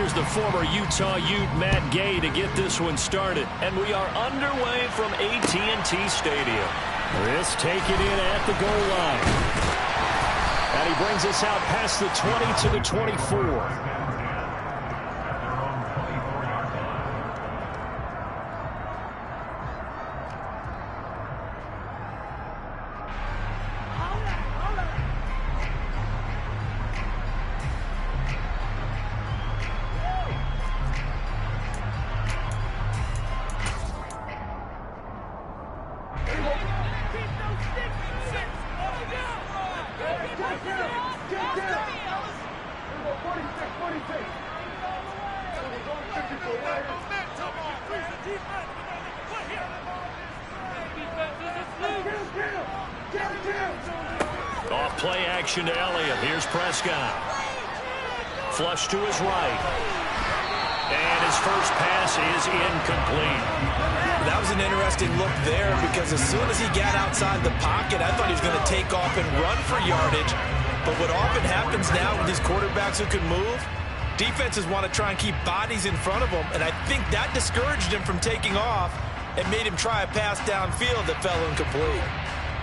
here's the former Utah Ute Matt Gay to get this one started. And we are underway from AT&T Stadium. This taken in at the goal line. And he brings us out past the 20 to the 24. Off play action to Elliott. Here's Prescott. Flush to his right. And his first pass is incomplete. That was an interesting look there because as soon as he got outside the pocket, I thought he was going to take off and run for yardage. But what often happens now with these quarterbacks who can move, defenses want to try and keep bodies in front of them, and I think that discouraged him from taking off and made him try a pass downfield that fell incomplete.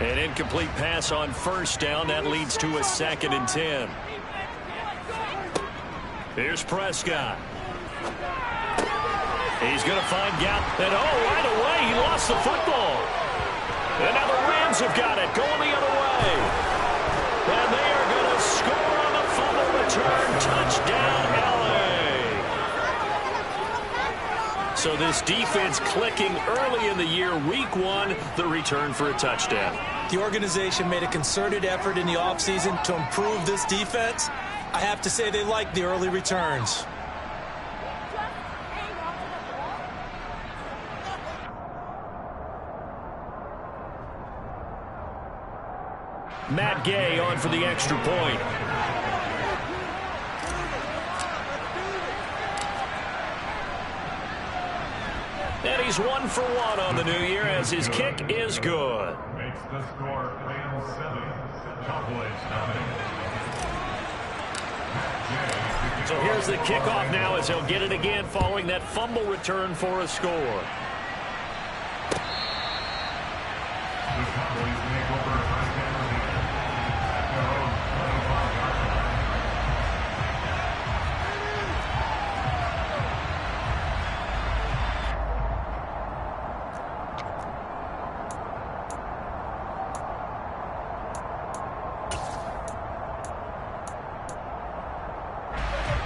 An incomplete pass on first down. That leads to a 2nd and 10. Here's Prescott. He's going to find gap. And, right away, he lost the football. And now the Rams have got it, going the other way. And they are going to score on the fumble return. Touchdown, L.A. So this defense clicking early in the year. Week 1, the return for a touchdown. The organization made a concerted effort in the offseason to improve this defense. I have to say they like the early returns. Matt Gay on for the extra point. And he's 1 for 1 on the new year as his kick is good. Makes the score 7. So here's the kickoff now as he'll get it again following that fumble return for a score. The Cowboys make over a first down at their own 25-yard line.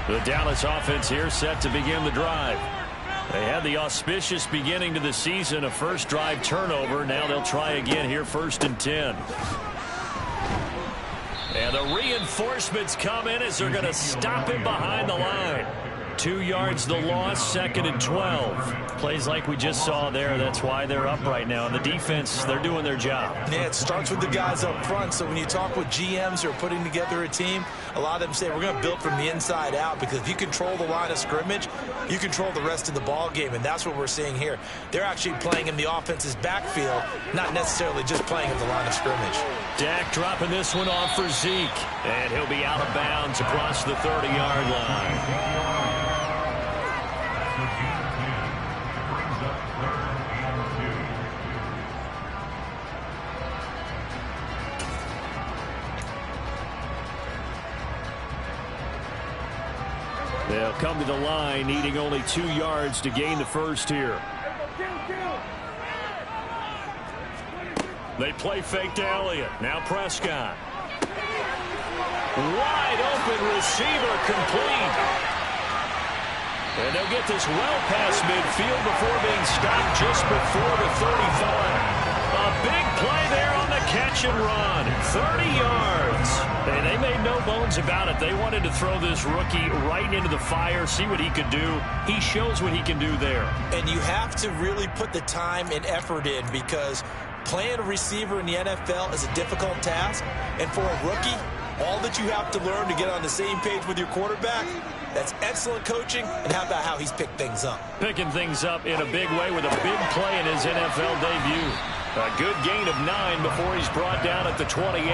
The Dallas offense here set to begin the drive. They had the auspicious beginning to the season, a first drive turnover. Now they'll try again here, 1st and 10. And the reinforcements come in as they're going to stop it behind the line. 2 yards the loss, 2nd and 12. Plays like we just saw there. That's why they're up right now. And the defense, they're doing their job. Yeah, it starts with the guys up front. So when you talk with GMs who are putting together a team, a lot of them say we're going to build from the inside out, because if you control the line of scrimmage, you control the rest of the ball game, and that's what we're seeing here. They're actually playing in the offense's backfield, not necessarily just playing at the line of scrimmage. Dak dropping this one off for Zeke, and he'll be out of bounds across the 30-yard line. They'll come to the line, needing only 2 yards to gain the first here. They play fake to Elliott. Now Prescott. Wide open receiver, complete. And they'll get this well past midfield before being stopped just before the 35. A big play there on the catch and run. 30 yards. And they made no bones about it. They wanted to throw this rookie right into the fire, see what he could do. He shows what he can do there. And you have to really put the time and effort in, because playing a receiver in the NFL is a difficult task. And for a rookie, all that you have to learn to get on the same page with your quarterback, that's excellent coaching. And how about how he's picked things up? Picking things up in a big way with a big play in his NFL debut. A good gain of 9 before he's brought down at the 28.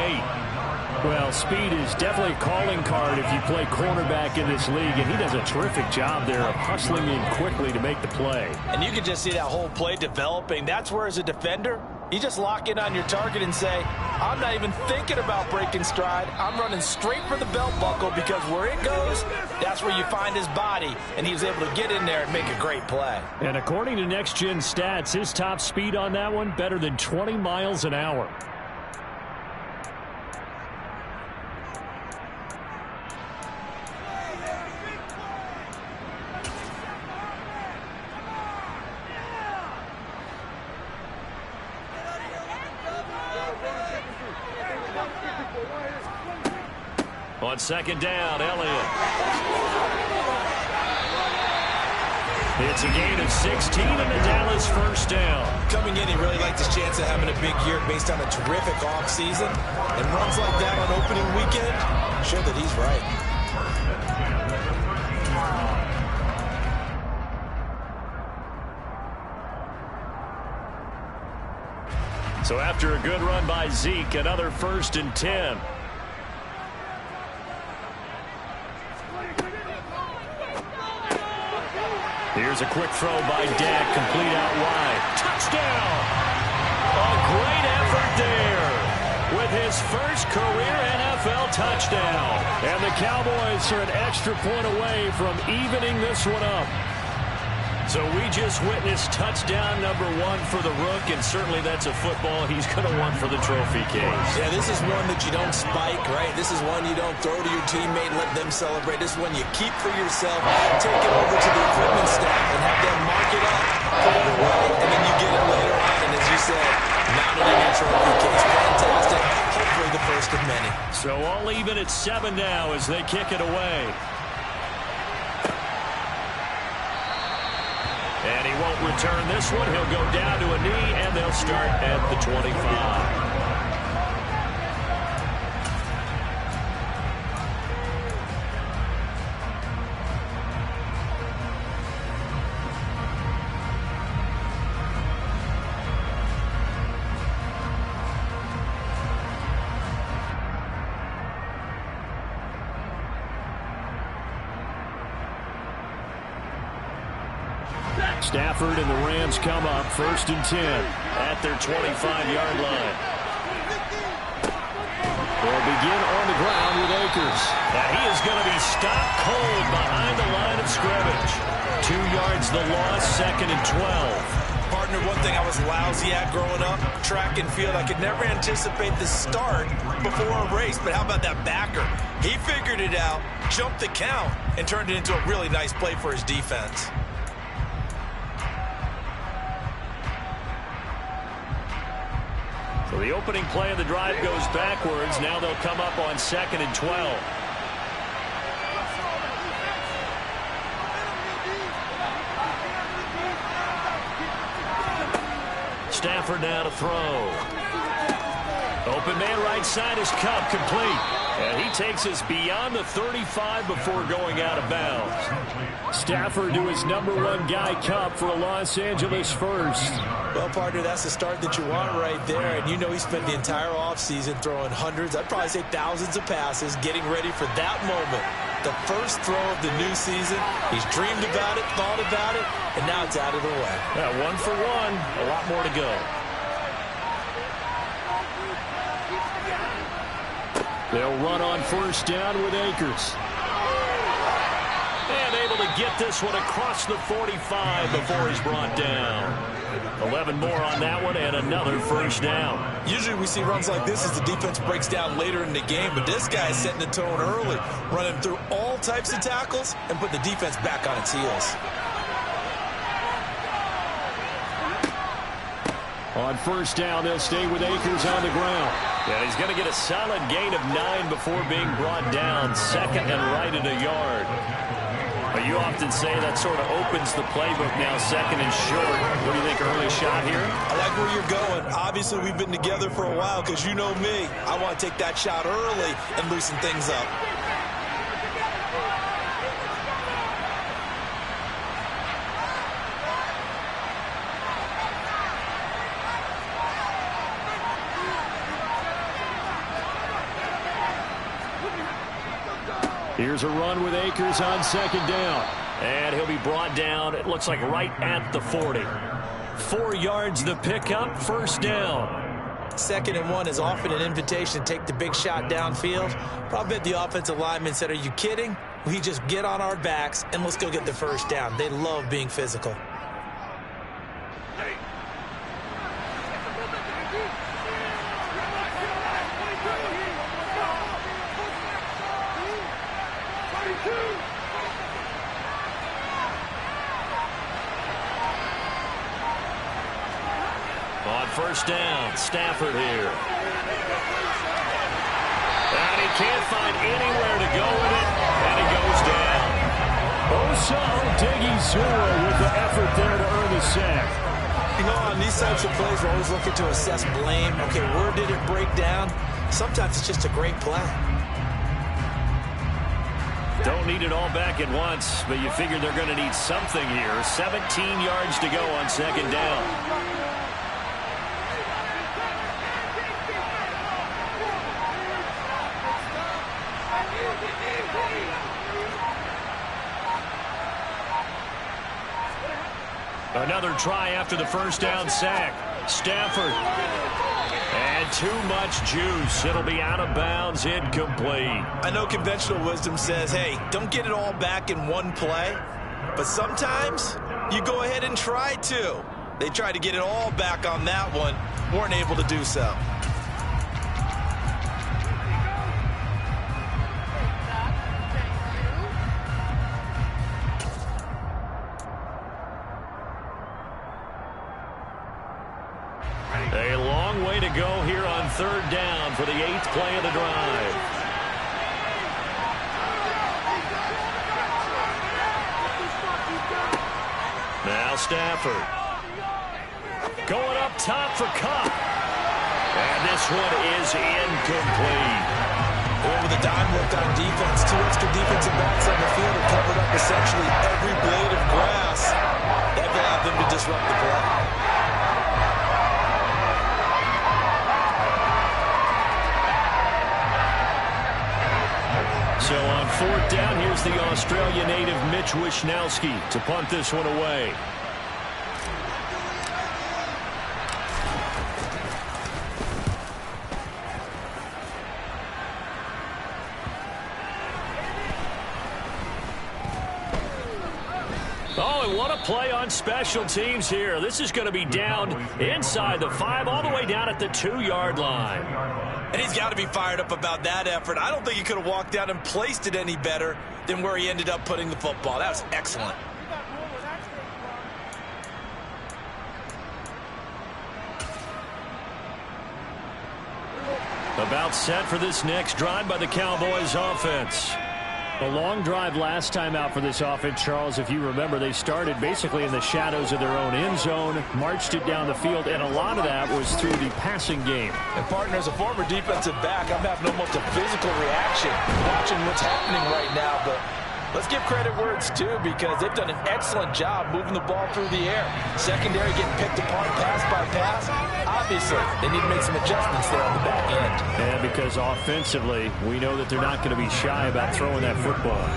Well, speed is definitely a calling card if you play cornerback in this league, and he does a terrific job there of hustling in quickly to make the play. And you can just see that whole play developing. That's where, as a defender, you just lock in on your target and say, I'm not even thinking about breaking stride. I'm running straight for the belt buckle, because where it goes, that's where you find his body, and he was able to get in there and make a great play. And according to Next Gen Stats, his top speed on that one, better than 20 miles an hour. On second down, Elliott. It's a gain of 16 and a Dallas first down. Coming in, he really liked his chance of having a big year based on a terrific offseason. And runs like that on opening weekend show that he's right. So after a good run by Zeke, another 1st and 10. Here's a quick throw by Dak, complete out wide. Touchdown! A great effort there with his first career NFL touchdown. And the Cowboys are an extra point away from evening this one up. So we just witnessed touchdown number 1 for the Rook, and certainly that's a football he's going to want for the trophy case. Yeah, this is one that you don't spike, right? This is one you don't throw to your teammate and let them celebrate. This is one you keep for yourself, take it over to the equipment staff and have them mark it up, put it away, and then you get it later on. And as you said, mounted in your trophy case. Fantastic. Hopefully the first of many. So all even at 7 now as they kick it away. And he won't return this one. He'll go down to a knee, and they'll start at the 25. Stafford and the Rams come up 1st and 10 at their 25-yard line. They'll begin on the ground with Akers. Now he is going to be stopped cold behind the line of scrimmage. 2 yards the loss, 2nd and 12. Partner, one thing I was lousy at growing up, track and field, I could never anticipate the start before a race. But how about that backer? He figured it out, jumped the count, and turned it into a really nice play for his defense. So the opening play of the drive goes backwards. Now they'll come up on 2nd and 12. Stafford now to throw. Open man right side is Cup, complete. And he takes us beyond the 35 before going out of bounds. Stafford to his #1 guy, Cup, for a Los Angeles first. Well, partner, that's the start that you want right there. And you know he spent the entire offseason throwing hundreds, I'd probably say thousands of passes, getting ready for that moment. The first throw of the new season. He's dreamed about it, thought about it, and now it's out of the way. Yeah, 1 for 1, a lot more to go. They'll run on 1st down with Akers. And able to get this one across the 45 before he's brought down. 11 more on that one and another 1st down. Usually we see runs like this as the defense breaks down later in the game, but this guy is setting the tone early, running through all types of tackles and put the defense back on its heels. On 1st down, they'll stay with Akers on the ground. And he's going to get a solid gain of 9 before being brought down. 2nd and right at a yard. But you often say that sort of opens the playbook now, 2nd and short. What do you think, early shot here? I like where you're going. Obviously, we've been together for a while because you know me. I want to take that shot early and loosen things up. Here's a run with Akers on second down. And he'll be brought down, it looks like right at the 40. 4 yards the pickup, first down. 2nd and 1 is often an invitation to take the big shot downfield. Probably the offensive lineman said, are you kidding? We just get on our backs and let's go get the first down. They love being physical. On first down, Stafford here. And he can't find anywhere to go with it, and he goes down. Osa Odighizuwa with the effort there to earn the sack. You know, on these types of plays, we're always looking to assess blame. Okay, where did it break down? Sometimes it's just a great play. Don't need it all back at once, but you figure they're going to need something here. 17 yards to go on second down. Another try after the first down sack. Stafford. And too much juice. It'll be out of bounds, incomplete. I know conventional wisdom says, hey, don't get it all back in one play. But sometimes you go ahead and try to. They tried to get it all back on that one. Weren't able to do so. A long way to go here on third down for the 8th play of the drive. Now Stafford. Going up top for Cup. And this one is incomplete. With a dime look on defense, 2 extra defensive backs on the field have covered up essentially every blade of grass. That allowed them to disrupt the play. So on fourth down, here's the Australia native Mitch Wishnowsky to punt this one away. Oh, and what a play on special teams here. This is going to be down inside the 5, all the way down at the 2-yard line. And he's got to be fired up about that effort. I don't think he could have walked out and placed it any better than where he ended up putting the football. That was excellent. About set for this next drive by the Cowboys offense. A long drive last time out for this offense, Charles. If you remember, they started basically in the shadows of their own end zone, marched it down the field, and a lot of that was through the passing game. And, partner, as a former defensive back, I'm having almost a physical reaction watching what's happening right now. But let's give credit where it's due, because they've done an excellent job moving the ball through the air. Secondary getting picked apart pass by pass. Obviously, they need to make some adjustments there on the back end. And because offensively, we know that they're not going to be shy about throwing that football.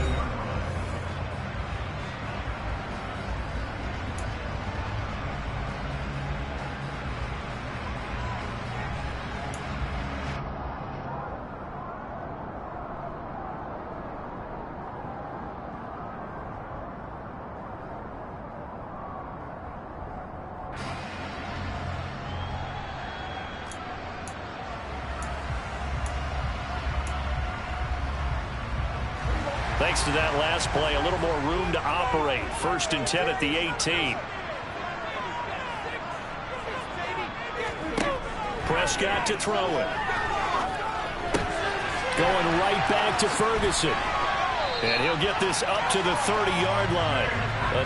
Thanks to that last play, a little more room to operate. 1st and 10 at the 18. Prescott to throw it. Going right back to Ferguson. And he'll get this up to the 30-yard line.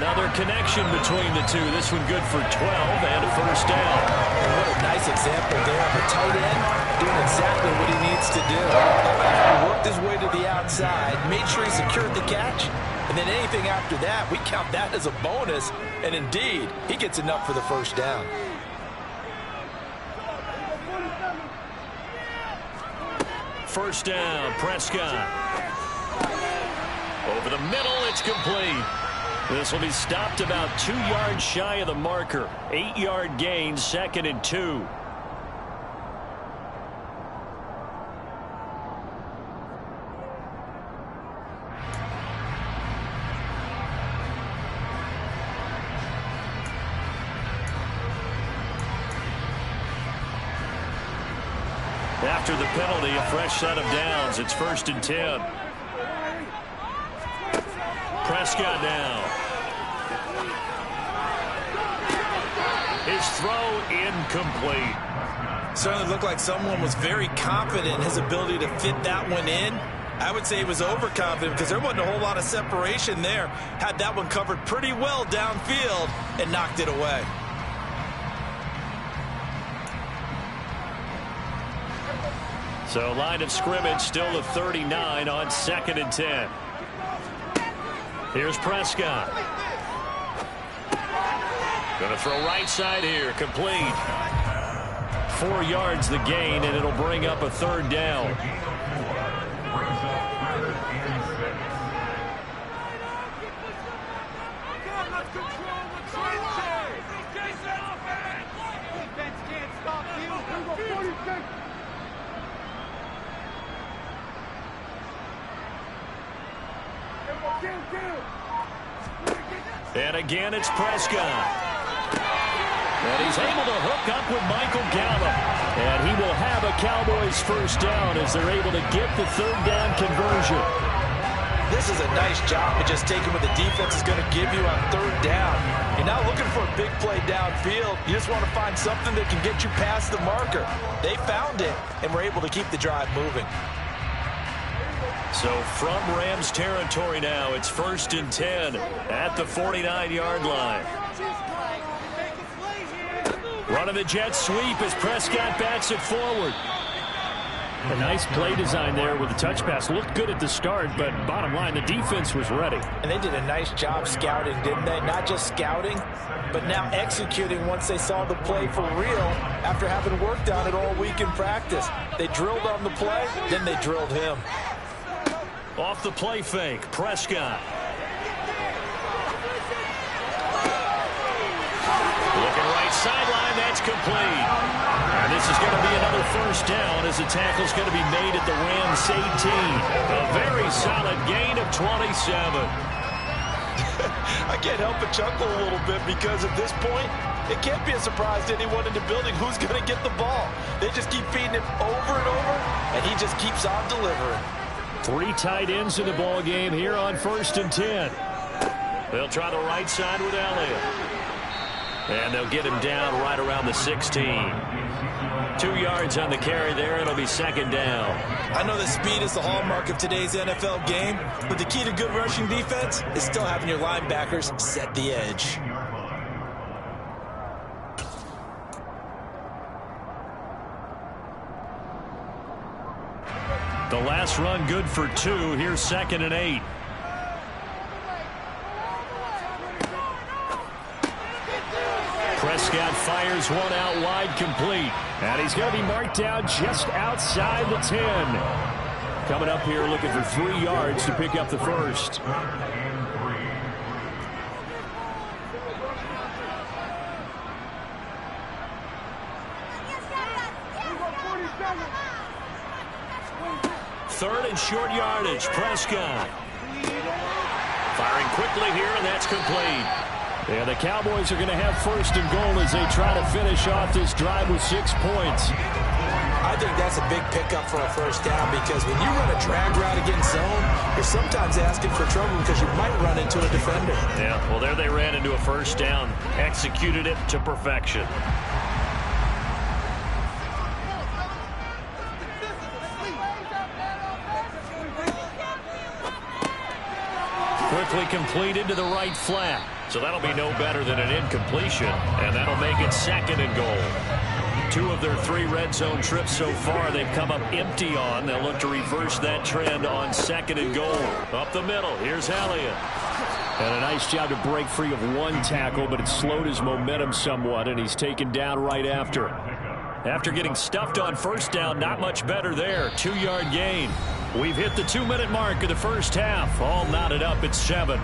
Another connection between the two. This one good for 12 and a first down. What a nice example there of a tight end doing exactly what he needs to do. He worked his way to the outside, made sure he secured the catch, and then anything after that, we count that as a bonus. And indeed, he gets enough for the first down. First down, Prescott. Over the middle, it's complete. This will be stopped about 2 yards shy of the marker. 8-yard gain, 2nd and 2. After the penalty, a fresh set of downs. It's 1st and 10. Prescott now. His throw incomplete. Certainly looked like someone was very confident in his ability to fit that one in. I would say he was overconfident because there wasn't a whole lot of separation there. Had that one covered pretty well downfield and knocked it away. So line of scrimmage still to 39 on 2nd and 10. Here's Prescott. Going to throw right side here. Complete. 4 yards the gain, and it'll bring up a 3rd down. And again, it's Prescott. And he's able to hook up with Michael Gallup. And he will have a Cowboys 1st down as they're able to get the 3rd down conversion. This is a nice job of just taking what the defense is going to give you on 3rd down. You're not looking for a big play downfield. You just want to find something that can get you past the marker. They found it and were able to keep the drive moving. So from Rams territory now, it's 1st and 10 at the 49-yard line. Running the jet sweep as Prescott backs it forward. A nice play design there with the touch pass. Looked good at the start, but bottom line, the defense was ready. And they did a nice job scouting, didn't they? Not just scouting, but now executing once they saw the play for real after having worked on it all week in practice. They drilled on the play, then they drilled him. Off the play fake, Prescott. Looking right sideline, that's complete. And this is going to be another 1st down as the tackle's going to be made at the Rams 18. A very solid gain of 27. I can't help but chuckle a little bit because at this point, it can't be a surprise to anyone in the building who's going to get the ball. They just keep feeding him over and over, and he just keeps on delivering. 3 tight ends in the ball game here on 1st and 10. They'll try the right side with Elliott. And they'll get him down right around the 16. 2 yards on the carry there. It'll be 2nd down. I know that speed is the hallmark of today's NFL game, but the key to good rushing defense is still having your linebackers set the edge. The last run good for 2. Here's 2nd and 8. Prescott fires one out wide, complete. And he's going to be marked down just outside the 10. Coming up here looking for 3 yards to pick up the 1st. Third and short yardage, Prescott. Firing quickly here, and that's complete. And the Cowboys are going to have 1st and goal as they try to finish off this drive with 6 points. I think that's a big pickup for a 1st down because when you run a drag route against zone, you're sometimes asking for trouble because you might run into a defender. Yeah, well, there they ran into a 1st down. Executed it to perfection. Quickly completed to the right flat. So that'll be no better than an incompletion, and that'll make it 2nd and goal. 2 of their 3 red zone trips so far they've come up empty on. They'll look to reverse that trend on 2nd and goal. Up the middle, here's Elliott. And a nice job to break free of 1 tackle, but it slowed his momentum somewhat, and he's taken down right after. After getting stuffed on first down, not much better there. 2-yard gain. We've hit the 2-minute mark of the first half. All knotted up at 7.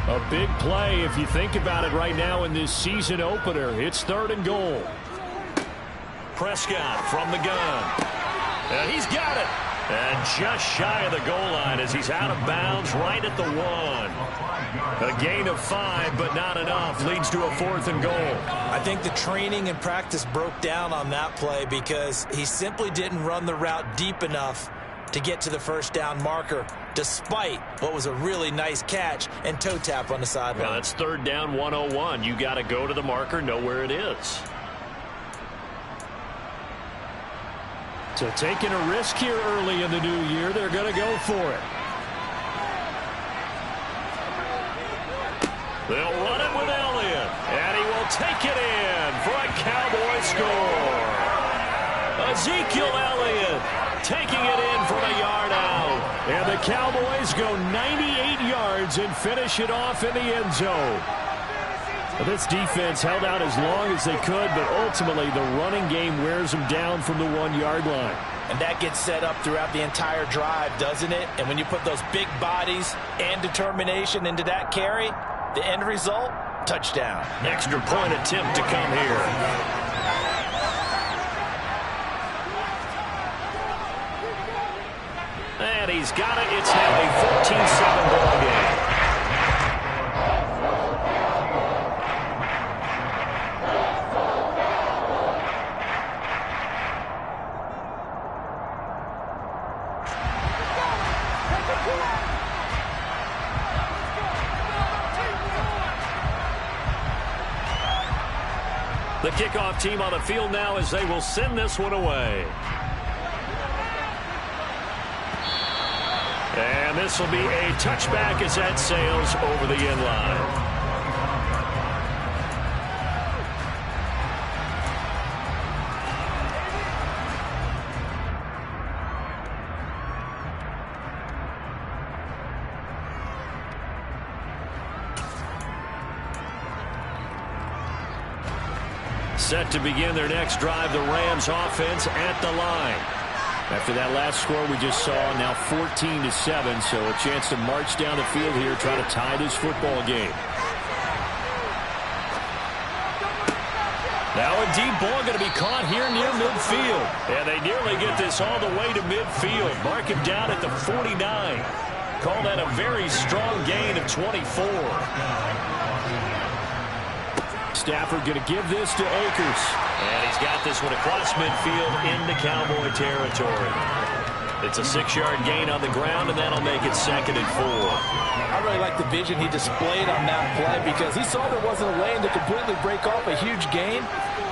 A big play if you think about it right now in this season opener. It's 3rd and goal. Prescott from the gun. And he's got it. And just shy of the goal line as he's out of bounds right at the 1. A gain of 5, but not enough. Leads to a 4th and goal. I think the training and practice broke down on that play because he simply didn't run the route deep enough to get to the first down marker, despite what was a really nice catch and toe tap on the sideline. Well, it's 3rd down 101. You got to go to the marker, know where it is. So taking a risk here early in the new year, they're going to go for it. They'll run it with Elliott, and he will take it in for a Cowboy score. Ezekiel Elliott taking it in from a yard out. And the Cowboys go 98 yards and finish it off in the end zone. This defense held out as long as they could, but ultimately the running game wears them down from the 1-yard line. And that gets set up throughout the entire drive, doesn't it? And when you put those big bodies and determination into that carry, the end result, touchdown. Extra point attempt to come here. And he's got it. It's now a 14-7 ball game. The kickoff team on the field now as they will send this one away. And this will be a touchback as that sails over the end line. Set to begin their next drive, the Rams offense at the line. After that last score we just saw, now 14-7, so a chance to march down the field here, try to tie this football game. Now a deep ball going to be caught here near midfield. And they nearly get this all the way to midfield. Mark him down at the 49. Call that a very strong gain of 24. Stafford going to give this to Akers. And he's got this one across midfield into Cowboy territory. It's a 6-yard gain on the ground, and that'll make it 2nd and 4. I really like the vision he displayed on that play because he saw there wasn't a lane to completely break off a huge gain.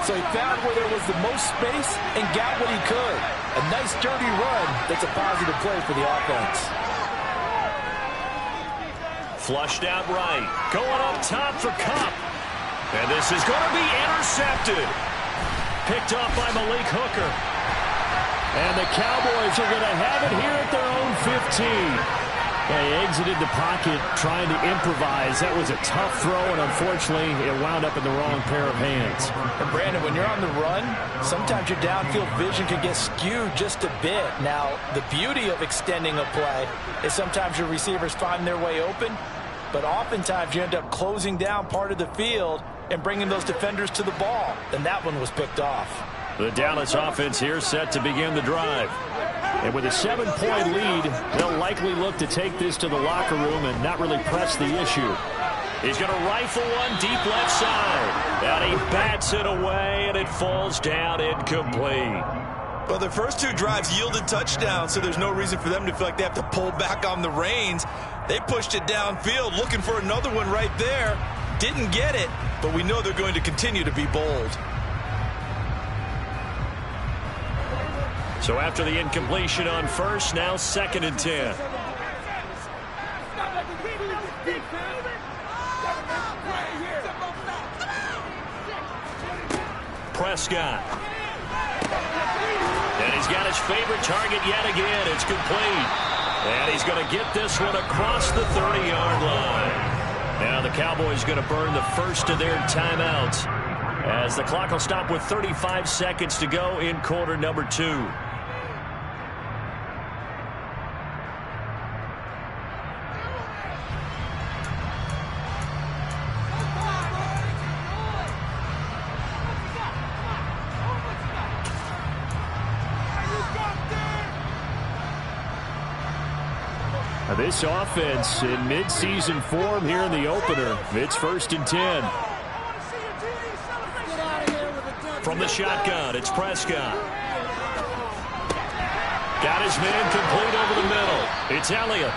So he found where there was the most space and got what he could. A nice, dirty run that's a positive play for the offense. Flushed out right. Going up top for Kupp. And this is going to be intercepted. Picked off by Malik Hooker. And the Cowboys are going to have it here at their own 15. They exited the pocket trying to improvise. That was a tough throw, and unfortunately, it wound up in the wrong pair of hands. And Brandon, when you're on the run, sometimes your downfield vision can get skewed just a bit. Now, the beauty of extending a play is sometimes your receivers find their way open, but oftentimes you end up closing down part of the field and bringing those defenders to the ball. And that one was picked off. The Dallas offense here set to begin the drive. And with a 7-point lead, they'll likely look to take this to the locker room and not really press the issue. He's going to rifle one deep left side. And he bats it away, and it falls down incomplete. Well, the first 2 drives yielded touchdowns, so there's no reason for them to feel like they have to pull back on the reins. They pushed it downfield, looking for another one right there. Didn't get it, but we know they're going to continue to be bold. So after the incompletion on first, now 2nd and 10. Prescott. And he's got his favorite target yet again. It's complete. And he's going to get this one across the 30-yard line. Now the Cowboys going to burn the first of their timeouts as the clock will stop with 35 seconds to go in quarter number 2. This offense in mid-season form here in the opener. It's 1st and 10. From the shotgun, it's Prescott. Got his man complete over the middle. It's Elliott.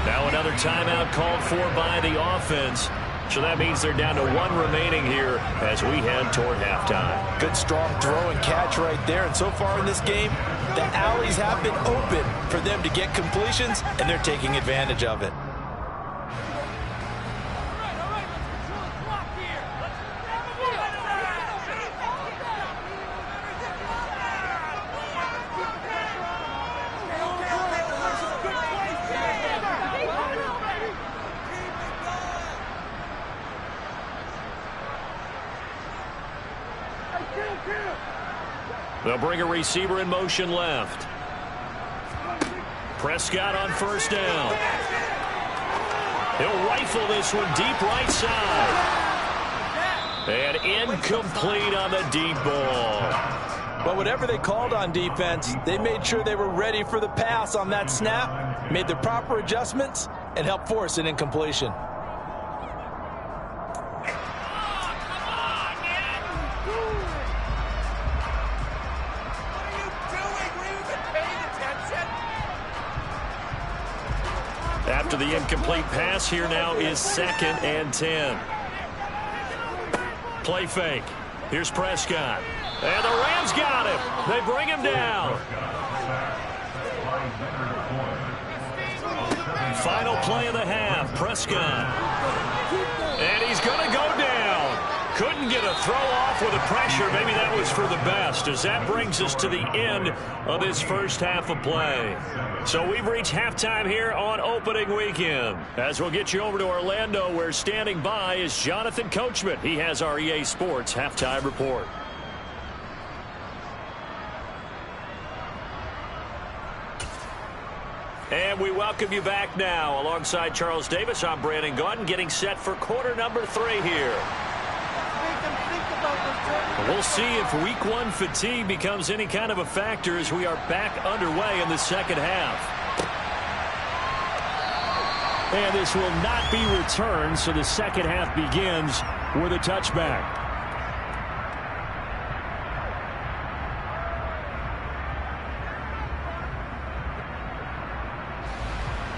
Now another timeout called for by the offense. So that means they're down to 1 remaining here as we head toward halftime. Good strong throw and catch right there. And so far in this game, the alleys have been open for them to get completions, and they're taking advantage of it. They'll bring a receiver in motion left. Prescott on first down. He'll rifle this one deep right side. And incomplete on the deep ball. But whatever they called on defense, they made sure they were ready for the pass on that snap, made the proper adjustments, and helped force an incompletion. After the incomplete pass, here now is 2nd and 10. Play fake. Here's Prescott. And the Rams got him. They bring him down. Final play of the half. Prescott. And he's going to go down. Couldn't get a throw off with the pressure. Maybe that was for the best, as that brings us to the end of this first half of play. So we've reached halftime here on opening weekend. As we'll get you over to Orlando, where standing by is Jonathan Coachman. He has our EA Sports halftime report. And we welcome you back now. Alongside Charles Davis, I'm Brandon Gaudin, getting set for quarter number 3 here. We'll see if week 1 fatigue becomes any kind of a factor as we are back underway in the second half. And this will not be returned, so the second half begins with a touchback.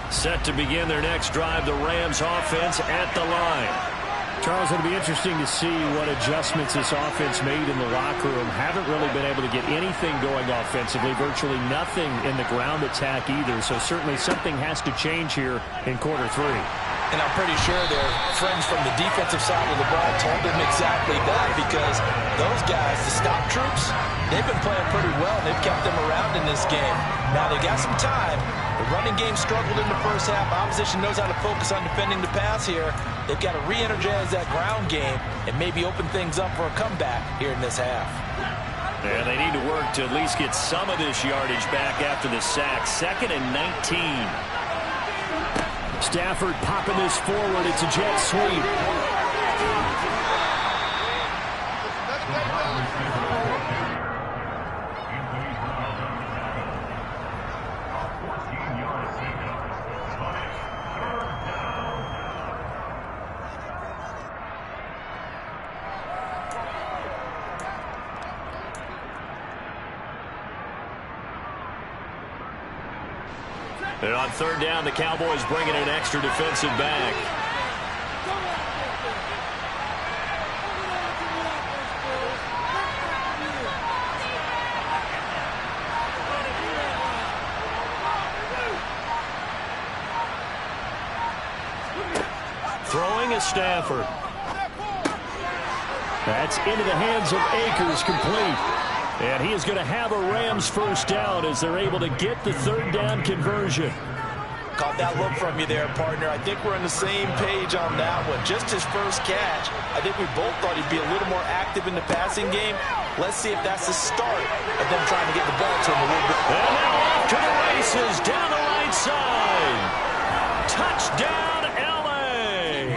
Set to begin their next drive, the Rams offense at the line. Charles, it'll be interesting to see what adjustments this offense made in the locker room. Haven't really been able to get anything going offensively, virtually nothing in the ground attack either. So certainly something has to change here in quarter 3. And I'm pretty sure their friends from the defensive side of the ball told them exactly that, because those guys, the stop troops, they've been playing pretty well. They've kept them around in this game. Now they got some time. The running game struggled in the first half. Opposition knows how to focus on defending the pass here. They've got to re-energize that ground game and maybe open things up for a comeback here in this half. And they need to work to at least get some of this yardage back after the sack. 2nd and 19. Stafford popping this forward. It's a jet sweep. And on 3rd down, the Cowboys bringing an extra defensive back. Stafford. That's into the hands of Akers, complete. And he is going to have a Rams first down as they're able to get the third down conversion. Caught that look from you there, partner. I think we're on the same page on that one. Just his first catch. I think we both thought he'd be a little more active in the passing game. Let's see if that's the start of them trying to get the ball to him a little bit. And now off to the races down the right side. Touchdown, L.A.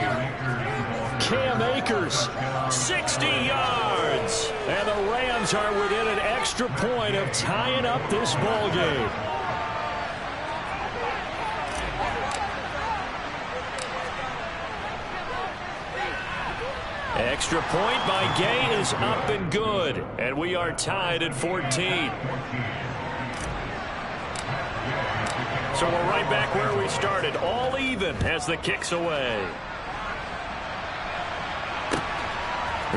Cam Akers, 60 yards. And the Rams are within an extra point of tying up this ball game. Extra point by Gay is up and good. And we are tied at 14. So we're right back where we started. All even as the kick's away.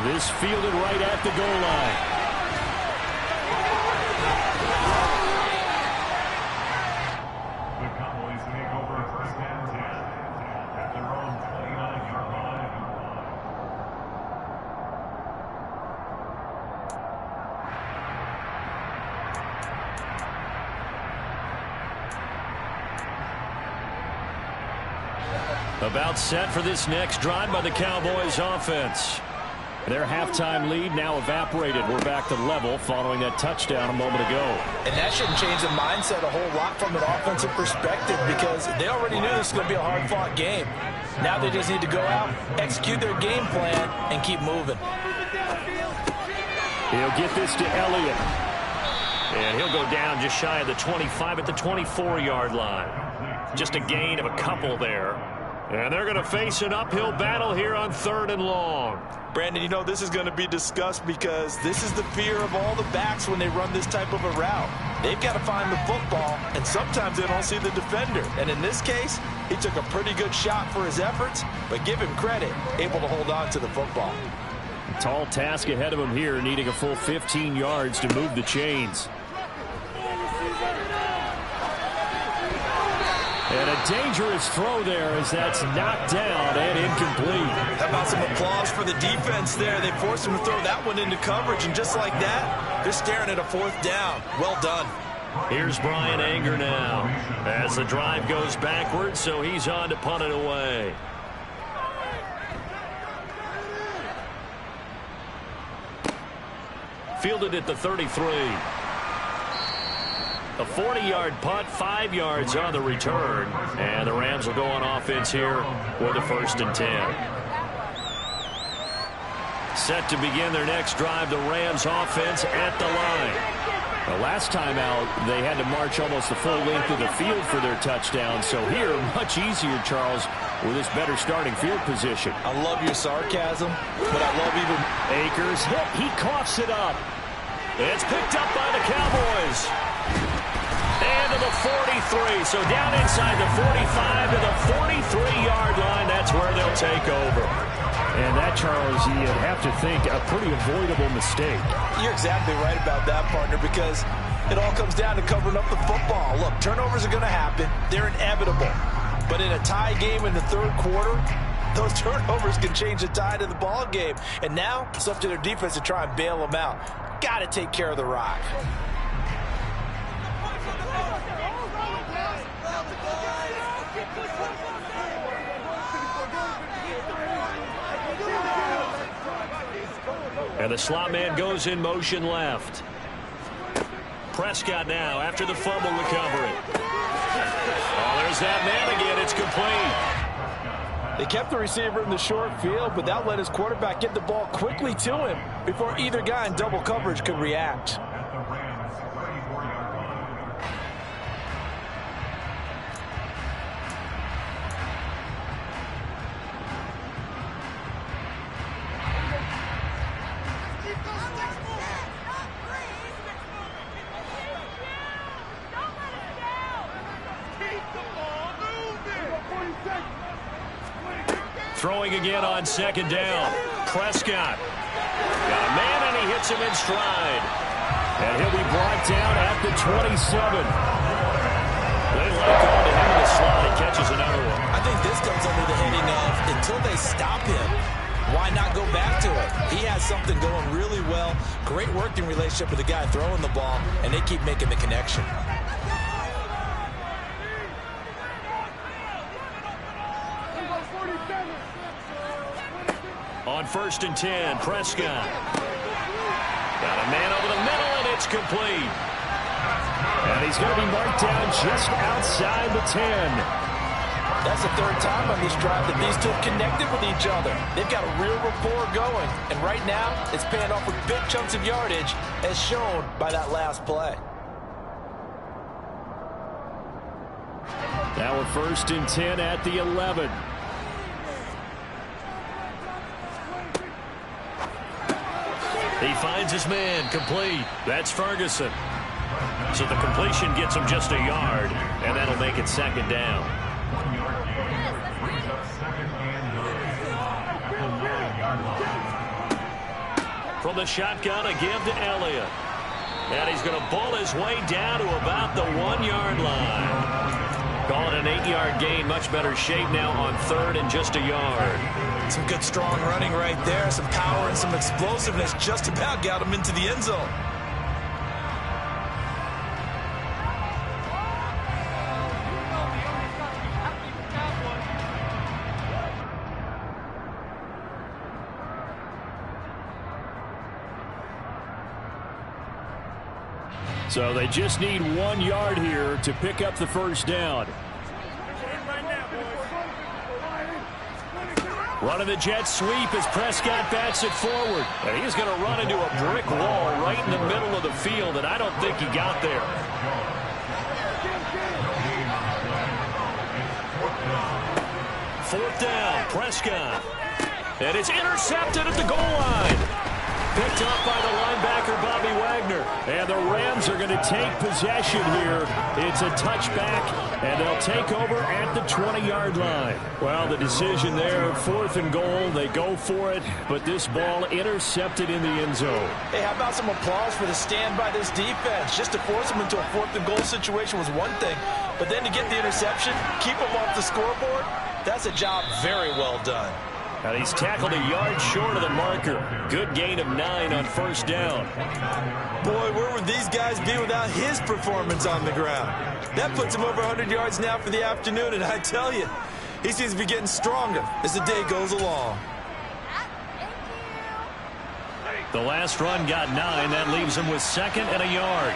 This fielded right at the goal line. The Cowboys take over first and 10 at their own 29-yard line. About set for this next drive by the Cowboys offense. Their halftime lead now evaporated. We're back to level following that touchdown a moment ago. And that shouldn't change the mindset a whole lot from an offensive perspective because they already knew this was going to be a hard-fought game. Now they just need to go out, execute their game plan, and keep moving. He'll get this to Elliott. And he'll go down just shy of the 25 at the 24-yard line. Just a gain of a couple there. And they're going to face an uphill battle here on 3rd and long. Brandon, you know this is going to be discussed because this is the fear of all the backs when they run this type of a route. They've got to find the football, and sometimes they don't see the defender. And in this case, he took a pretty good shot for his efforts, but give him credit, able to hold on to the football. Tall task ahead of him here, needing a full 15 yards to move the chains. And a dangerous throw there as that's knocked down and incomplete. How about some applause for the defense there? They forced him to throw that one into coverage, and just like that, they're staring at a 4th down. Well done. Here's Brian Anger now as the drive goes backwards, so he's on to punt it away. Fielded at the 33. A 40-yard punt, 5 yards on the return. And the Rams will go on offense here with a 1st and 10. Set to begin their next drive, the Rams offense at the line. The last time out, they had to march almost the full length of the field for their touchdown. So here, much easier, Charles, with this better starting field position. I love your sarcasm, but I love even Akers hit. He coughs it up. It's picked up by the Cowboys. And to the 43. So down inside the 45 to the 43-yard line. That's where they'll take over. And that, Charles, you'd have to think a pretty avoidable mistake. You're exactly right about that, partner, because it all comes down to covering up the football. Look, turnovers are going to happen. They're inevitable. But in a tie game in the 3rd quarter, those turnovers can change the tide of the ball game. And now it's up to their defense to try and bail them out. Got to take care of the rock. And the slot man goes in motion left. Prescott now after the fumble recovery. Oh, there's that man again. It's complete. They kept the receiver in the short field, but that let his quarterback get the ball quickly to him before either guy in double coverage could react. Throwing again on 2nd down. Prescott. Got a man, and he hits him in stride. And he'll be brought down at the 27. They like on to into the slot. He catches another one. I think this comes under the heading of until they stop him, why not go back to it? He has something going really well. Great working relationship with the guy throwing the ball, and they keep making the connection. On 1st and 10, Prescott. Got a man over the middle, and it's complete. And he's going to be marked down just outside the 10. That's the third time on this drive that these two have connected with each other. They've got a real rapport going, and right now it's paying off with big chunks of yardage, as shown by that last play. Now we're 1st and 10 at the 11. He finds his man, complete. That's Ferguson. So the completion gets him just a yard, and that'll make it 2nd down. 1 yard gain. Brings up 2nd and 9 at the 9-yard line. From the shotgun, a give to Elliott. And he's going to bull his way down to about the 1-yard line. Call it an 8-yard gain. Much better shape now on 3rd and just a yard. Some good strong running right there. Some power and some explosiveness just about got him into the end zone. So they just need 1 yard here to pick up the 1st down. Running the jet sweep as Prescott bats it forward. And he's going to run into a brick wall right in the middle of the field, and I don't think he got there. 4th down, Prescott. And it's intercepted at the goal line. Picked up by the linebacker, Bobby Wagner. And the Rams are going to take possession here. It's a touchback, and they'll take over at the 20-yard line. Well, the decision there, 4th and goal. They go for it, but this ball intercepted in the end zone. Hey, how about some applause for the stand by this defense? Just to force them into a 4th and goal situation was one thing, but then to get the interception, keep them off the scoreboard, that's a job very well done. And he's tackled a yard short of the marker. Good gain of 9 on 1st down. Boy, where would these guys be without his performance on the ground? That puts him over 100 yards now for the afternoon, and I tell you, he seems to be getting stronger as the day goes along. The last run got 9. That leaves him with 2nd and a yard.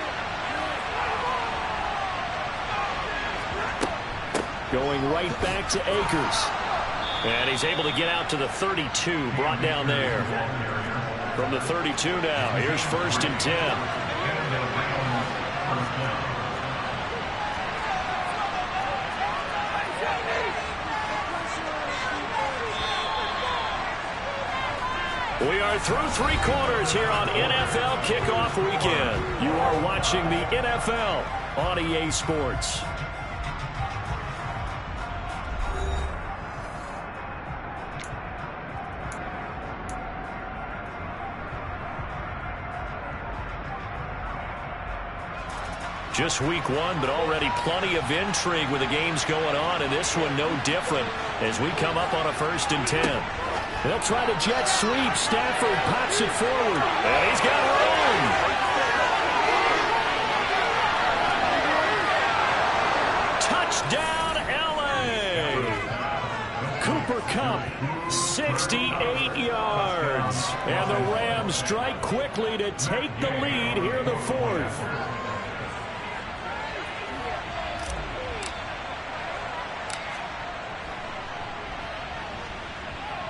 Going right back to Akers. And he's able to get out to the 32, brought down there. From the 32 now, here's 1st and 10. We are through 3 quarters here on NFL Kickoff Weekend. You are watching the NFL on EA Sports. Just week 1, but already plenty of intrigue with the games going on, and this one no different as we come up on a 1st and 10. They'll try to jet sweep. Stafford pops it forward, and he's got room. Touchdown, L.A. Cooper Kupp, 68 yards. And the Rams strike quickly to take the lead here in the 4th.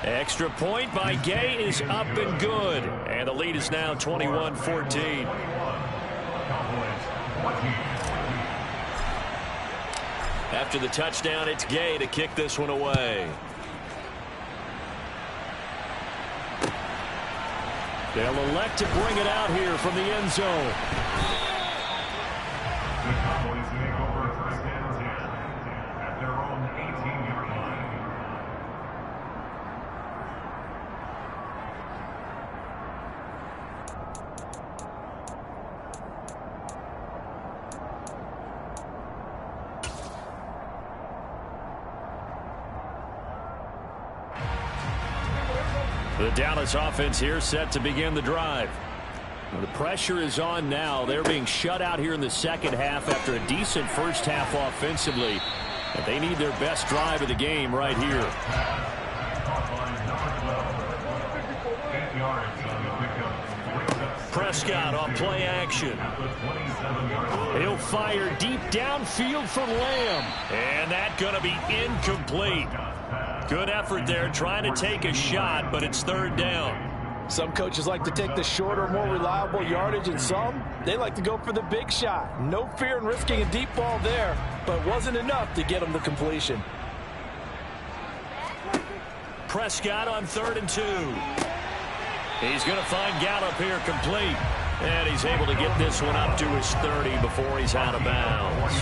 Extra point by Gay is up and good. And the lead is now 21-14. After the touchdown, it's Gay to kick this one away. They'll elect to bring it out here from the end zone. The Cowboys make over 1st and 10 at their own 18-yard line. The Dallas offense here set to begin the drive. The pressure is on now. They're being shut out here in the second half after a decent first half offensively. And they need their best drive of the game right here. Prescott on play action. He'll fire deep downfield for Lamb. And that's going to be incomplete. Good effort there trying to take a shot, but it's third down. Some coaches like to take the shorter, more reliable yardage, and some, they like to go for the big shot. No fear in risking a deep ball there, but it wasn't enough to get him the completion. Prescott on 3rd and 2. He's going to find Gallup here complete. And he's able to get this one up to his 30 before he's out of bounds.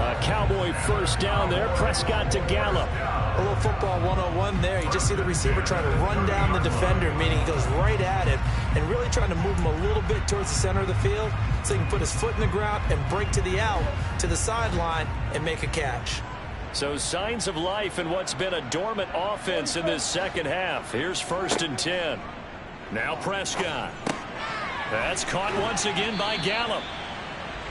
A Cowboy first down there. Prescott to Gallup. A little football 101 there. You just see the receiver trying to run down the defender, meaning he goes right at him and really trying to move him a little bit towards the center of the field so he can put his foot in the ground and break to the out, to the sideline, and make a catch. So signs of life in what's been a dormant offense in this second half. Here's 1st and 10. Now Prescott. That's caught once again by Gallup.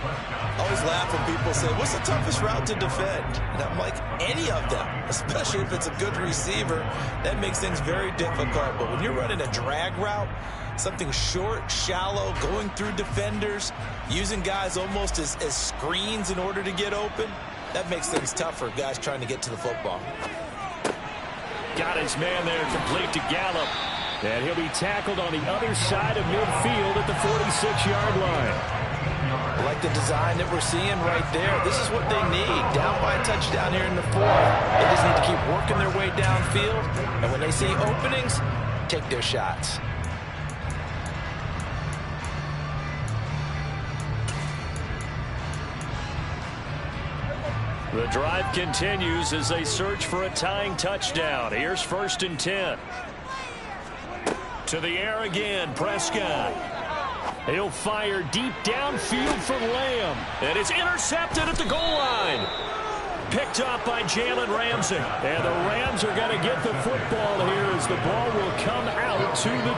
I always laugh when people say, what's the toughest route to defend? And I'm like, any of them, especially if it's a good receiver. That makes things very difficult. But when you're running a drag route, something short, shallow, going through defenders, using guys almost as screens in order to get open, that makes things tough for guys trying to get to the football. Got his man there complete to Gallup. And he'll be tackled on the other side of midfield at the 46-yard line. I like the design that we're seeing right there. This is what they need. Down by a touchdown here in the 4th. They just need to keep working their way downfield. And when they see openings, take their shots. The drive continues as they search for a tying touchdown. Here's 1st and 10. To the air again, Prescott. He'll fire deep downfield for Lamb. And it's intercepted at the goal line. Picked up by Jalen Ramsey. And the Rams are going to get the football here as the ball will come out to the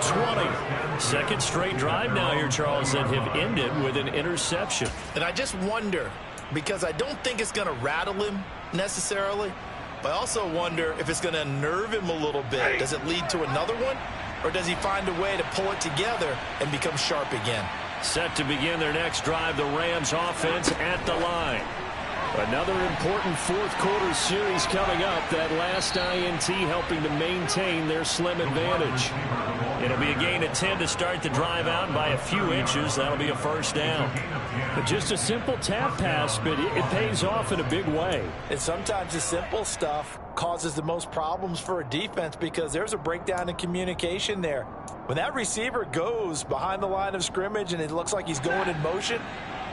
20. Second straight drive now here, Charles, that have ended with an interception. And I just wonder, because I don't think it's going to rattle him necessarily, but I also wonder if it's going to unnerve him a little bit. Does it lead to another one? Or does he find a way to pull it together and become sharp again? Set to begin their next drive, the Rams offense at the line. Another important fourth-quarter series coming up. That last INT helping to maintain their slim advantage. It'll be a gain of 10 to start the drive out by a few inches. That'll be a first down. But just a simple tap pass, but it pays off in a big way. And sometimes the simple stuff causes the most problems for a defense because there's a breakdown in communication there. When that receiver goes behind the line of scrimmage and it looks like he's going in motion,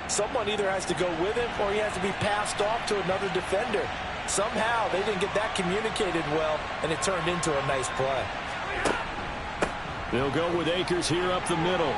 someone either has to go with him or he has to be passed off to another defender. Somehow they didn't get that communicated well, and it turned into a nice play. They'll go with Akers here up the middle.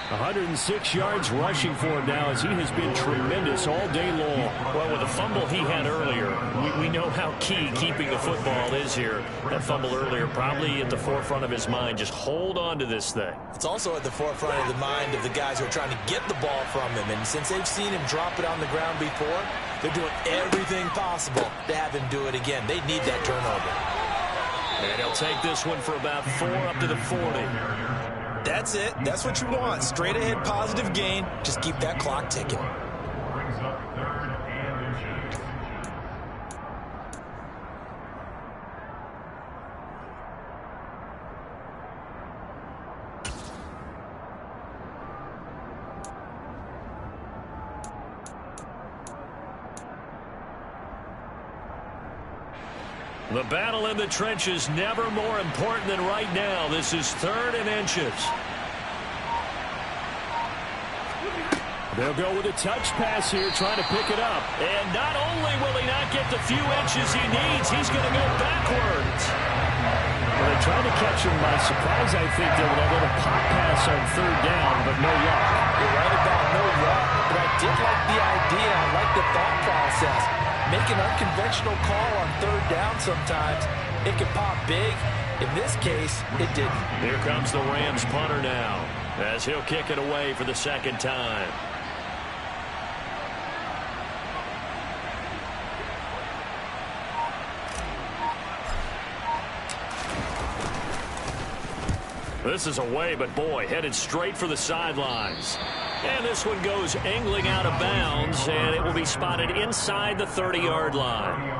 106 yards rushing for him now as he has been tremendous all day long. Well, with the fumble he had earlier, we know how key keeping the football is here. That fumble earlier probably at the forefront of his mind. Just hold on to this thing. It's also at the forefront of the mind of the guys who are trying to get the ball from him. And since they've seen him drop it on the ground before, they're doing everything possible to have him do it again. They need that turnover. And he'll take this one for about 4 up to the 40. That's it. That's what you want. Straight ahead positive gain. Just keep that clock ticking. Brings up 3rd and inches. The battle in the trenches never more important than right now. This is 3rd and inches. They'll go with a touch pass here, trying to pick it up. And not only will he not get the few inches he needs, he's going to go backwards. Well, they tried to catch him by surprise, I think, there with that little pop pass on 3rd down, but no luck. You're right about no luck, but I did like the idea. I like the thought process. Make an unconventional call on 3rd down sometimes. It can pop big, In this case, it didn't. Here comes the Rams punter now, as he'll kick it away for the second time. This is away, but boy, headed straight for the sidelines. And this one goes angling out of bounds, and it will be spotted inside the 30-yard line.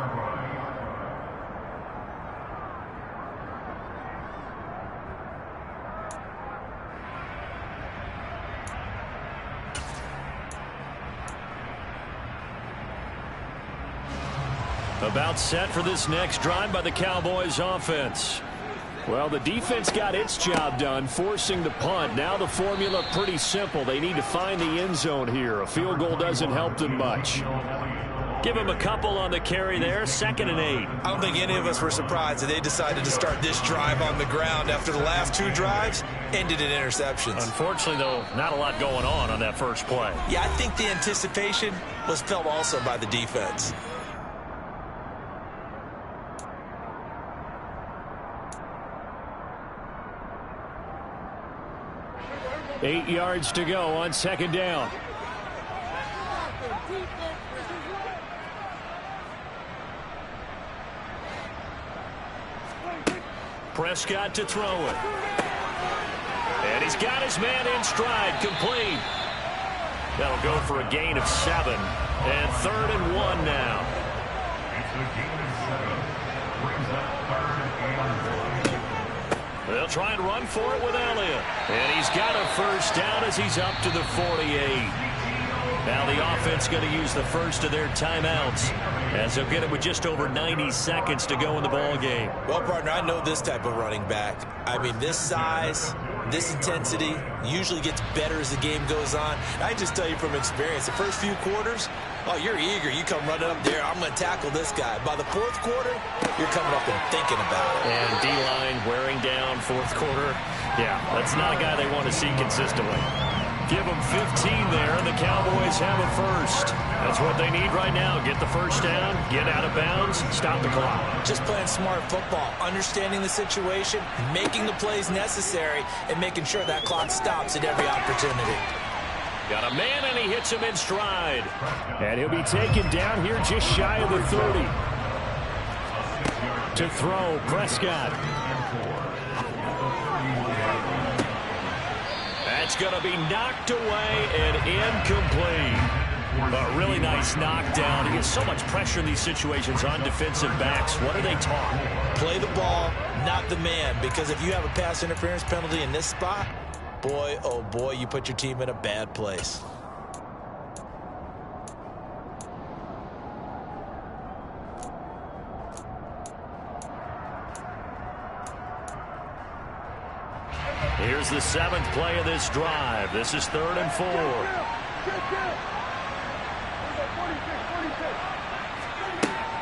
About set for this next drive by the Cowboys offense. Well, the defense got its job done, forcing the punt. Now the formula pretty simple. They need to find the end zone here. A field goal doesn't help them much. Give them a couple on the carry there, 2nd and 8. I don't think any of us were surprised that they decided to start this drive on the ground after the last 2 drives ended in interceptions. Unfortunately, though, not a lot going on that first play. Yeah, I think the anticipation was felt also by the defense. Eight yards to go on 2nd down. Prescott to throw it. And he's got his man in stride, complete. That'll go for a gain of 7. And 3rd and 1 now. It's a gain of 7. Brings up 3rd and 1. They'll try and run for it with Elliott. And he's got a first down as he's up to the 48. Now the offense going to use the first of their timeouts, as they'll get it with just over 90 seconds to go in the ball game. Well, partner, I know this type of running back. I mean, this size, this intensity usually gets better as the game goes on. I just tell you from experience, the first few quarters, oh, you're eager. You come running up there. I'm going to tackle this guy. By the 4th quarter, you're coming up and thinking about it. And D-line wearing down 4th quarter. Yeah, that's not a guy they want to see consistently. Give them 15 there, and the Cowboys have a first. That's what they need right now. Get the first down, get out of bounds, stop the clock. Just playing smart football, understanding the situation, making the plays necessary, and making sure that clock stops at every opportunity. Got a man, and he hits him in stride. And he'll be taken down here just shy of the 30. To throw, Prescott. That's going to be knocked away and incomplete. A really nice knockdown. He gets so much pressure in these situations on defensive backs. What are they taught? Play the ball, not the man. Because if you have a pass interference penalty in this spot, boy, oh boy, you put your team in a bad place. Here's the 7th play of this drive. This is 3rd and 4.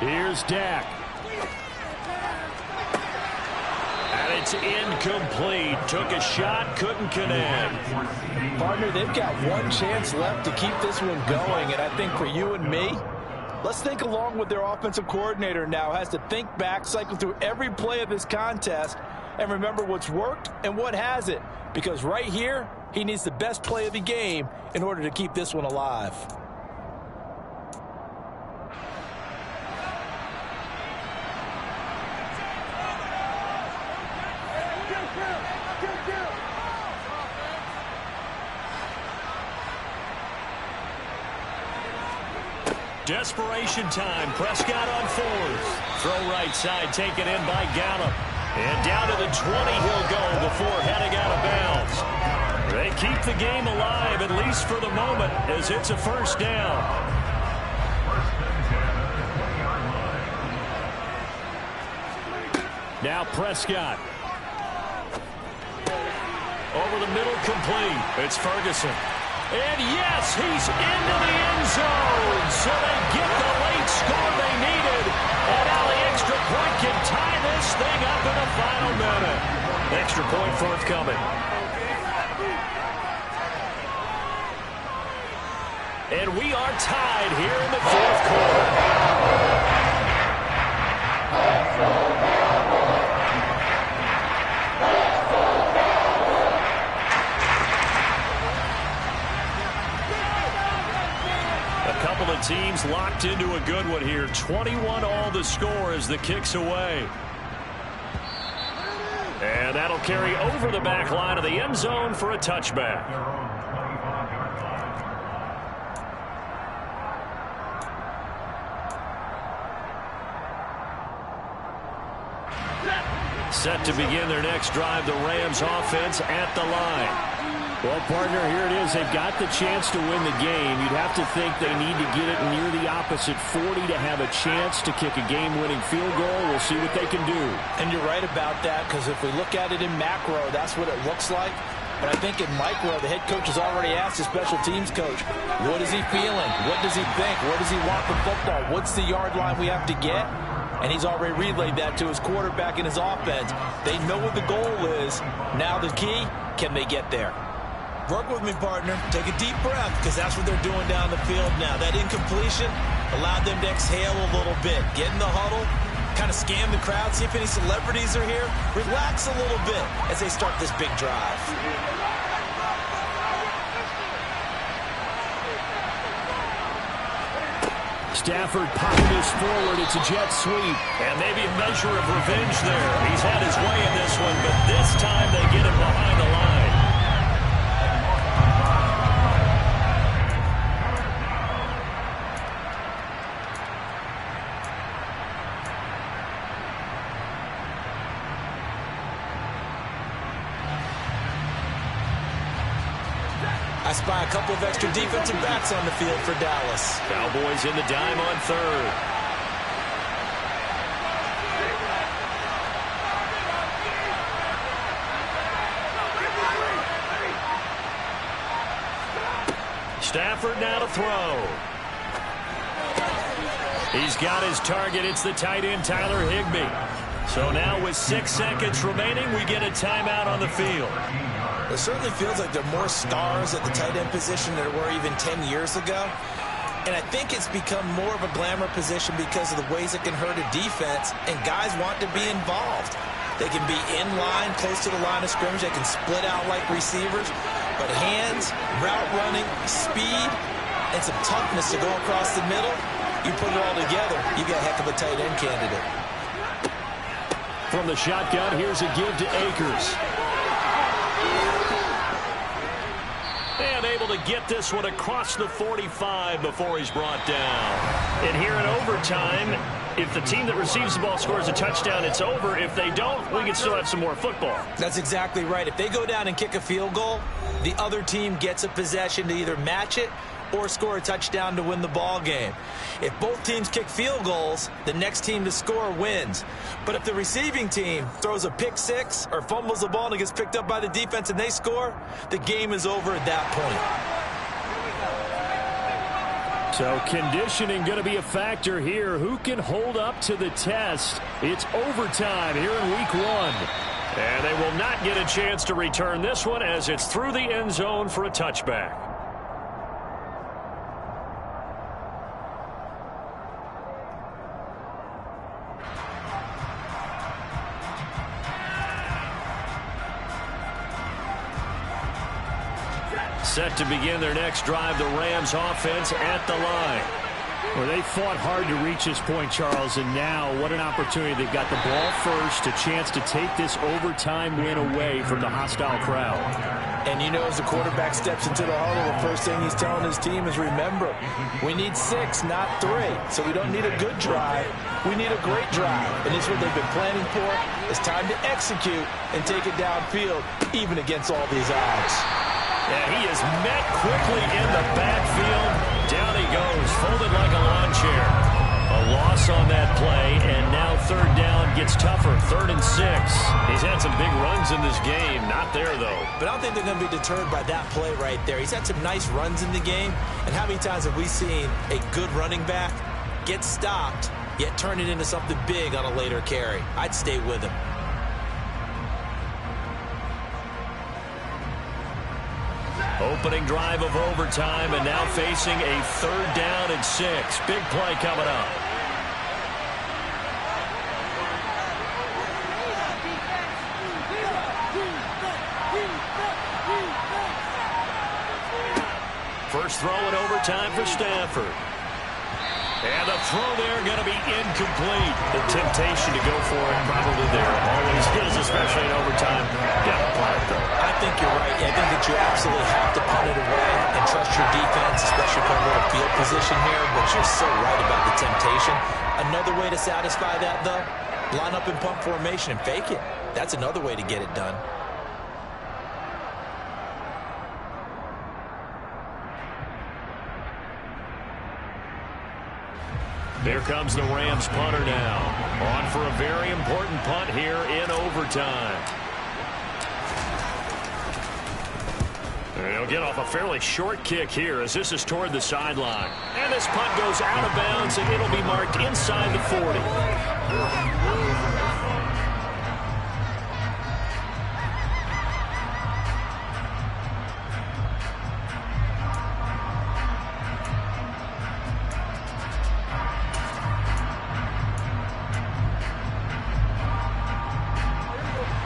Here's Dak. And it's incomplete. Took a shot, couldn't connect. Partner, they've got one chance left to keep this one going, and I think for you and me, let's think along with their offensive coordinator now. Has to think back, cycle through every play of this contest, and remember what's worked and what hasn't. Because right here, he needs the best play of the game in order to keep this one alive. Desperation time. Prescott on 4th. Throw right side, taken in by Gallup. And down to the 20 he'll go before heading out of bounds. They keep the game alive, at least for the moment, as it's a first down. Now Prescott. Over the middle, complete. It's Ferguson. And yes, he's into the end zone. So they get the late score they needed. And now the extra point can tie this thing up in the final minute. Extra point forthcoming. And we are tied here in the 4th quarter. teams locked into a good one here. 21 all the score as the kick's away. And that'll carry over the back line of the end zone for a touchback. Set to begin their next drive, the Rams offense at the line. Well, partner, here it is. They've got the chance to win the game. You'd have to think they need to get it near the opposite 40 to have a chance to kick a game-winning field goal. We'll see what they can do. And you're right about that, because if we look at it in macro, that's what it looks like. But I think in micro, the head coach has already asked the special teams coach, what is he feeling? What does he think? What does he want from football? What's the yard line we have to get? And he's already relayed that to his quarterback and his offense. They know what the goal is. Now the key, can they get there? Work with me, partner. Take a deep breath, because that's what they're doing down the field now. That incompletion allowed them to exhale a little bit. Get in the huddle, kind of scan the crowd, see if any celebrities are here. Relax a little bit as they start this big drive. Stafford popping this forward. It's a jet sweep. And maybe a measure of revenge there. He's had his way in this one, but this time they get him behind the line. I spy a couple of extra defensive backs on the field for Dallas. Cowboys in the dime on third. Stafford now to throw. He's got his target. It's the tight end, Tyler Higbee. So now with 6 seconds remaining, we get a timeout on the field. It certainly feels like there are more stars at the tight end position than there were even 10 years ago. And I think it's become more of a glamour position because of the ways it can hurt a defense, and guys want to be involved. They can be in line, close to the line of scrimmage. They can split out like receivers. But hands, route running, speed, and some toughness to go across the middle, you put it all together, you got a heck of a tight end candidate. From the shotgun, here's a give to Akers. And able to get this one across the 45 before he's brought down. And here in overtime, if the team that receives the ball scores a touchdown, it's over. If they don't, we can still have some more football. That's exactly right. If they go down and kick a field goal, the other team gets a possession to either match it or score a touchdown to win the ball game. If both teams kick field goals, the next team to score wins. But if the receiving team throws a pick six or fumbles the ball and it gets picked up by the defense and they score, the game is over at that point. So conditioning going to be a factor here. Who can hold up to the test? It's overtime here in week 1. And they will not get a chance to return this one as it's through the end zone for a touchback. Set to begin their next drive, the Rams offense at the line. Well, they fought hard to reach this point, Charles, and now what an opportunity. They've got the ball first, a chance to take this overtime win away from the hostile crowd. And you know, as the quarterback steps into the huddle, the first thing he's telling his team is, remember, we need 6, not 3. So we don't need a good drive. We need a great drive. And this is what they've been planning for. It's time to execute and take it downfield, even against all these odds. And he is met quickly in the backfield. Down he goes, folded like a lawn chair. A loss on that play, and now third down gets tougher. 3rd and 6. He's had some big runs in this game. Not there, though. But I don't think they're going to be deterred by that play right there. He's had some nice runs in the game. And how many times have we seen a good running back get stopped, yet turn it into something big on a later carry? I'd stay with him. Opening drive of overtime, and now facing a 3rd down and 6. Big play coming up. First throw in overtime for Stafford. And the throw there going to be incomplete. The temptation to go for it probably there always is, especially in overtime. Got to punt it, though. I think you're right. I think that you absolutely have to punt it away and trust your defense, especially from a little field position here. But you're so right about the temptation. Another way to satisfy that, though, line up in punt formation and fake it. That's another way to get it done. There comes the Rams punter now. On for a very important punt here in overtime. He'll get off a fairly short kick here as this is toward the sideline. And this punt goes out of bounds, and it'll be marked inside the 40.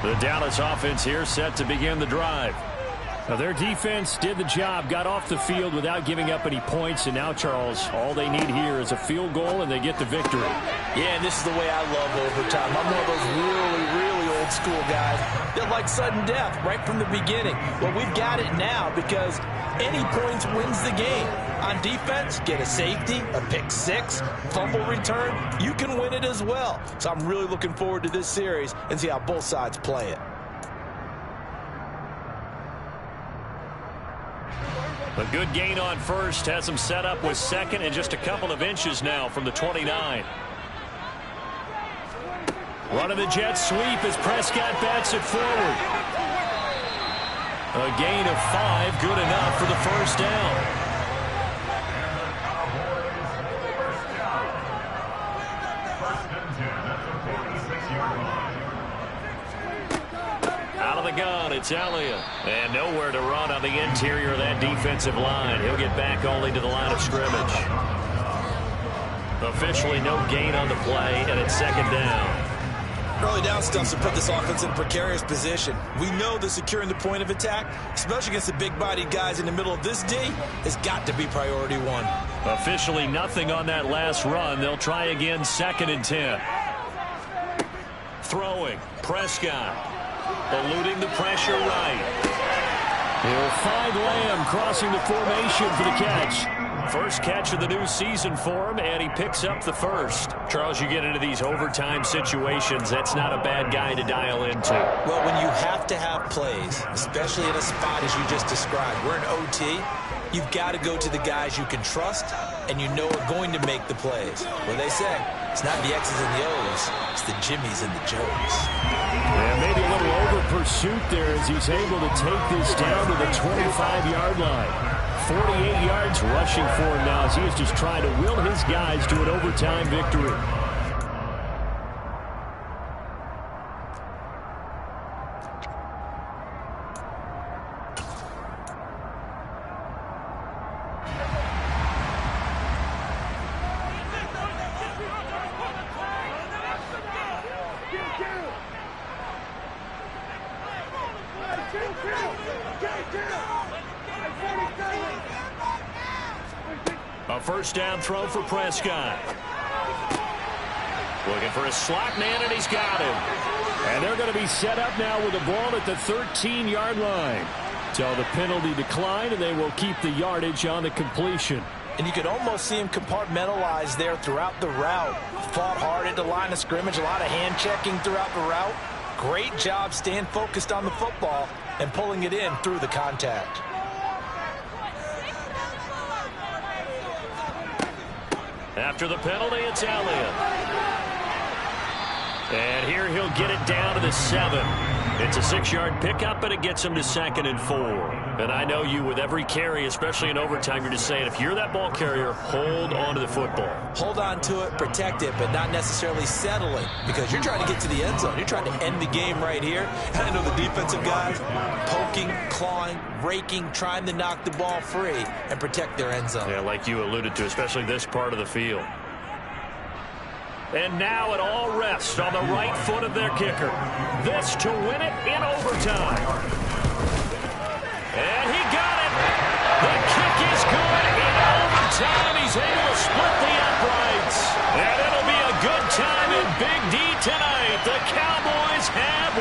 The Dallas offense here set to begin the drive. Now their defense did the job, got off the field without giving up any points, and now, Charles, all they need here is a field goal, and they get the victory. Yeah, and this is the way I love overtime. I'm one of those really old school guys that like sudden death right from the beginning. Well, we've got it now because any points wins the game. On defense, get a safety, a pick six, fumble return, you can win it as well. So I'm really looking forward to this series and see how both sides play it. A good gain on first, has him set up with second and just a couple of inches now from the 29. Running the jet sweep as Prescott bats it forward. A gain of 5, good enough for the first down. Out of the gun, it's Elliott. And nowhere to run on the interior of that defensive line. He'll get back only to the line of scrimmage. Officially no gain on the play, and it's second down. Early down stuff to put this offense in precarious position. We know that securing the point of attack, especially against the big-bodied guys in the middle of this D, has got to be priority one. Officially nothing on that last run. They'll try again, 2nd and 10. Throwing, Prescott. Eluding the pressure right. He'll find Lamb crossing the formation for the catch. First catch of the new season for him, and he picks up the first. Charles, you get into these overtime situations, that's not a bad guy to dial into. Well, when you have to have plays, especially in a spot as you just described, we're in OT, you've got to go to the guys you can trust and you know are going to make the plays. What they say, it's not the X's and the O's, it's the Jimmies and the Joes. And maybe a little over pursuit there as he's able to take this down to the 25-yard line. 48 yards rushing for him now as he is just trying to will his guys to an overtime victory. A first down throw for Prescott. Looking for a slot man, and he's got him. And they're going to be set up now with the ball at the 13-yard line. So the penalty declined, and they will keep the yardage on the completion. And you could almost see him compartmentalize there throughout the route. Fought hard at the line of scrimmage, a lot of hand-checking throughout the route. Great job staying focused on the football and pulling it in through the contact. After the penalty, it's Elliott. And here he'll get it down to the 7. It's a 6-yard pickup, and it gets him to 2nd and 4. And I know you, with every carry, especially in overtime, you're just saying, if you're that ball carrier, hold on to the football. Hold on to it, protect it, but not necessarily settling, because you're trying to get to the end zone. You're trying to end the game right here. And I know the defensive guys poking, clawing, raking, trying to knock the ball free and protect their end zone. Yeah, like you alluded to, especially this part of the field. And now it all rests on the right foot of their kicker. This to win it in overtime. And he got it. The kick is good in overtime. He's able to split the upright. tonight.